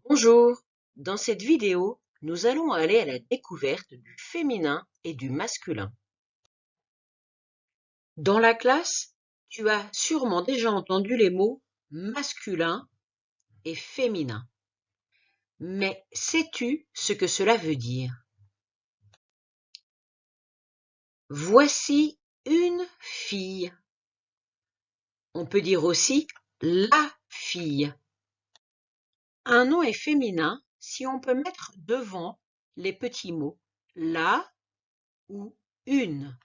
Bonjour, dans cette vidéo, nous allons aller à la découverte du féminin et du masculin. Dans la classe, tu as sûrement déjà entendu les mots masculin et féminin. Mais sais-tu ce que cela veut dire? Voici une fille. On peut dire aussi la fille. Un nom est féminin si on peut mettre devant les petits mots la ou une.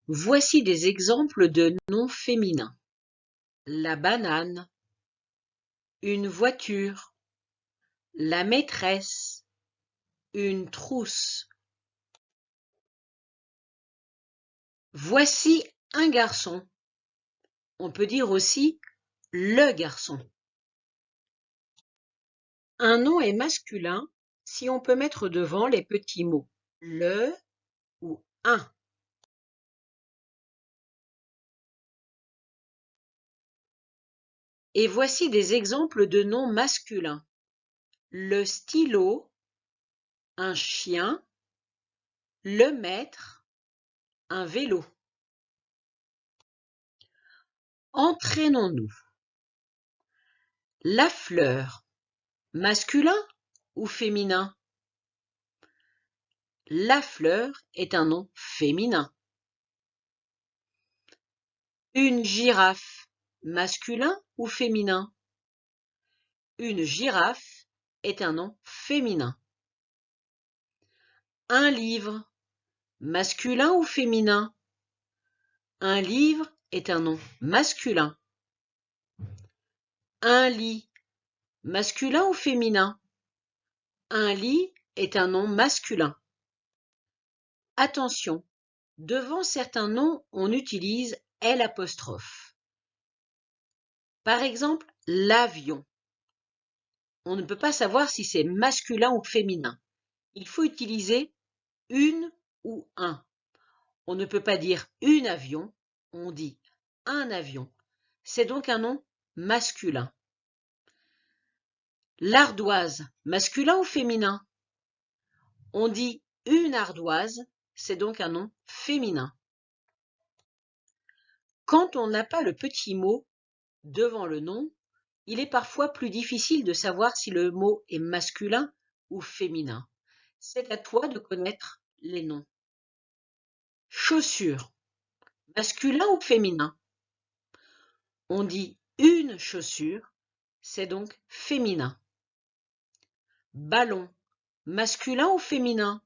Voici des exemples de noms féminins. La banane, une voiture, la maîtresse, une trousse. Voici un garçon. On peut dire aussi le garçon. Un nom est masculin si on peut mettre devant les petits mots le ou un. Et voici des exemples de noms masculins. Le stylo, un chien, le maître, un vélo. Entraînons-nous. La fleur, masculin ou féminin? La fleur est un nom féminin. Une girafe, masculin ou féminin? Une girafe est un nom féminin. Un livre, masculin ou féminin? Un livre est un nom masculin. Un lit, masculin ou féminin? Un lit est un nom masculin. Attention, devant certains noms, on utilise L'. Par exemple, l'avion. On ne peut pas savoir si c'est masculin ou féminin. Il faut utiliser une ou un. On ne peut pas dire une avion, on dit un avion. C'est donc un nom masculin. L'ardoise, masculin ou féminin? On dit une ardoise, c'est donc un nom féminin. Quand on n'a pas le petit mot devant le nom, il est parfois plus difficile de savoir si le mot est masculin ou féminin. C'est à toi de connaître les noms. Chaussure, masculin ou féminin? On dit une chaussure, c'est donc féminin. Ballon, masculin ou féminin?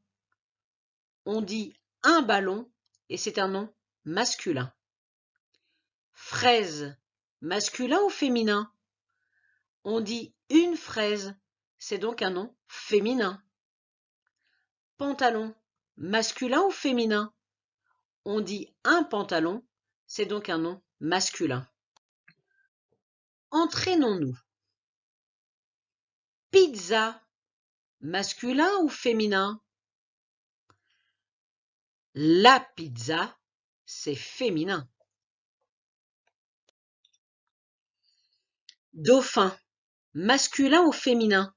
On dit un ballon et c'est un nom masculin. Fraise, masculin ou féminin? On dit une fraise, c'est donc un nom féminin. Pantalon, masculin ou féminin? On dit un pantalon, c'est donc un nom masculin. Entraînons-nous. Pizza, masculin ou féminin? La pizza, c'est féminin. Dauphin, masculin ou féminin?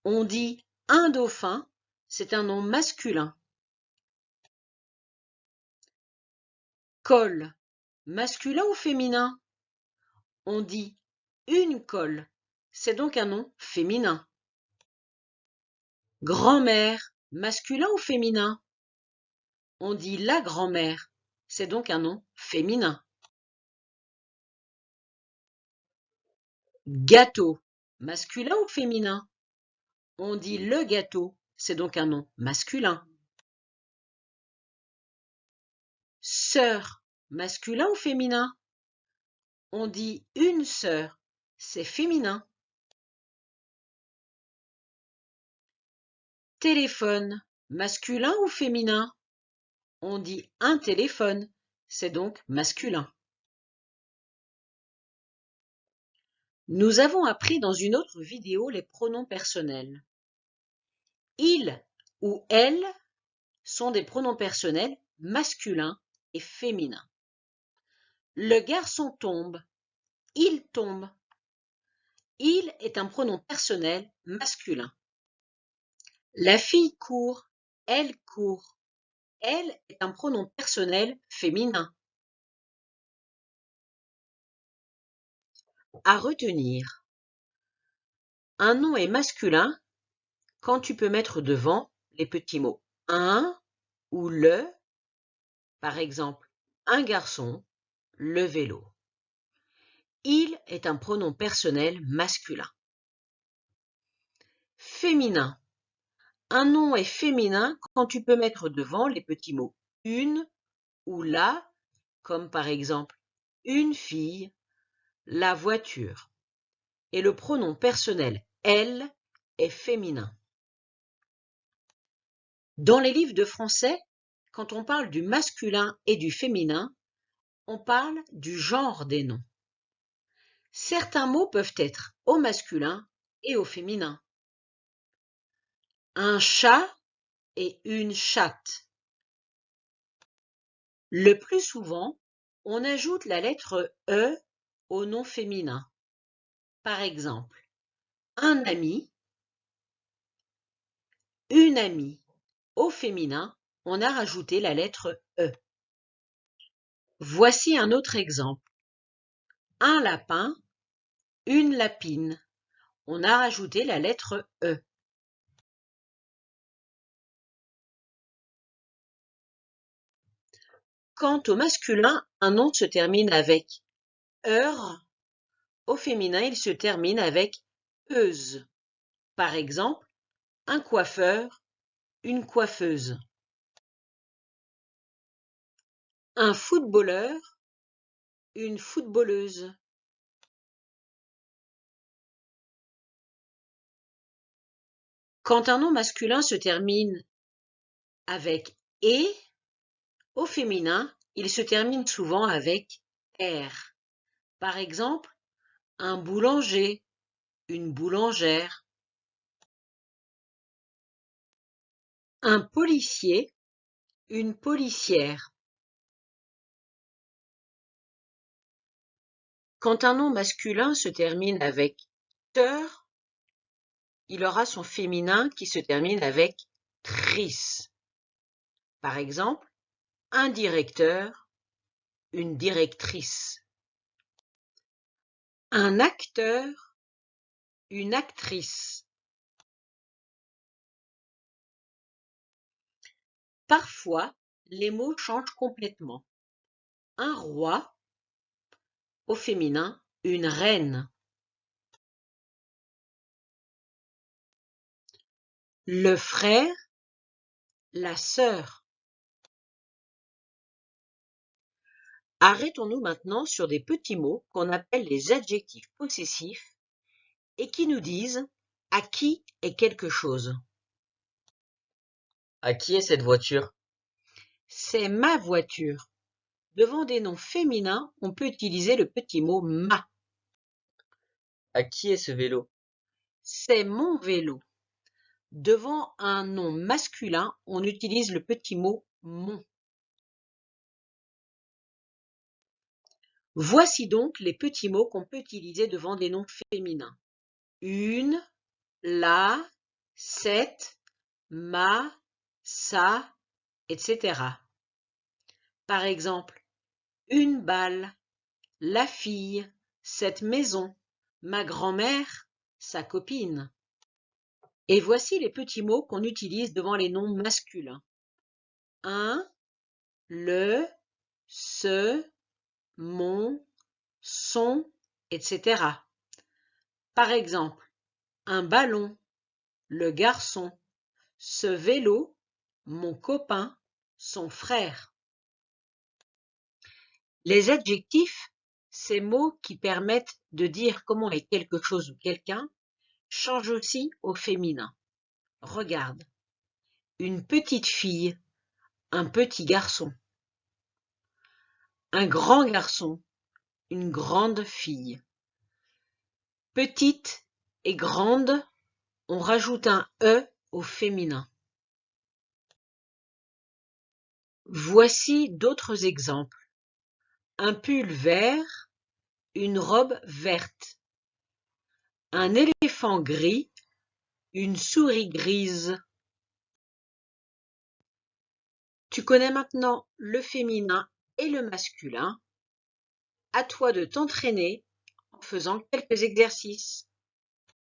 On dit un dauphin, c'est un nom masculin. Colle, masculin ou féminin? On dit une colle, c'est donc un nom féminin. Grand-mère, masculin ou féminin? On dit la grand-mère, c'est donc un nom féminin. Gâteau, masculin ou féminin? On dit le gâteau, c'est donc un nom masculin. Sœur, masculin ou féminin? On dit une sœur, c'est féminin. Téléphone, masculin ou féminin? On dit un téléphone, c'est donc masculin. Nous avons appris dans une autre vidéo les pronoms personnels. Il ou elle sont des pronoms personnels masculins et féminins. Le garçon tombe. Il tombe. Il est un pronom personnel masculin. La fille court. Elle court. Elle est un pronom personnel féminin. À retenir. Un nom est masculin quand tu peux mettre devant les petits mots un ou le, par exemple, un garçon, le vélo. Il est un pronom personnel masculin. Féminin. Un nom est féminin quand tu peux mettre devant les petits mots une ou la, comme par exemple une fille, la voiture. Et le pronom personnel elle est féminin. Dans les livres de français, quand on parle du masculin et du féminin, on parle du genre des noms. Certains mots peuvent être au masculin et au féminin. Un chat et une chatte. Le plus souvent, on ajoute la lettre E au nom féminin. Par exemple, un ami, une amie. Au féminin, on a rajouté la lettre E. Voici un autre exemple. Un lapin, une lapine. On a rajouté la lettre E. Quant au masculin, un nom se termine avec -eur. Au féminin, il se termine avec -euse. Par exemple, un coiffeur, une coiffeuse. Un footballeur, une footballeuse. Quand un nom masculin se termine avec -et, au féminin, il se termine souvent avec -er. Par exemple, un boulanger, une boulangère. Un policier, une policière. Quand un nom masculin se termine avec -teur, il aura son féminin qui se termine avec -trice. Par exemple, un directeur, une directrice. Un acteur, une actrice. Parfois, les mots changent complètement. Un roi, au féminin, une reine. Le frère, la sœur. Arrêtons-nous maintenant sur des petits mots qu'on appelle les adjectifs possessifs et qui nous disent à qui est quelque chose. À qui est cette voiture? C'est ma voiture. Devant des noms féminins, on peut utiliser le petit mot ma. À qui est ce vélo? C'est mon vélo. Devant un nom masculin, on utilise le petit mot mon. Voici donc les petits mots qu'on peut utiliser devant des noms féminins. Une, la, cette, ma, ça, etc. Par exemple, une balle, la fille, cette maison, ma grand-mère, sa copine. Et voici les petits mots qu'on utilise devant les noms masculins. Un, le, ce, mon, son, etc. Par exemple, un ballon, le garçon, ce vélo, mon copain, son frère. Les adjectifs, ces mots qui permettent de dire comment est quelque chose ou quelqu'un, changent aussi au féminin. Regarde, une petite fille, un petit garçon. Un grand garçon, une grande fille. Petite et grande, on rajoute un E au féminin. Voici d'autres exemples. un pull vert, une robe verte, un éléphant gris, une souris grise. Tu connais maintenant le féminin et le masculin. À toi de t'entraîner en faisant quelques exercices.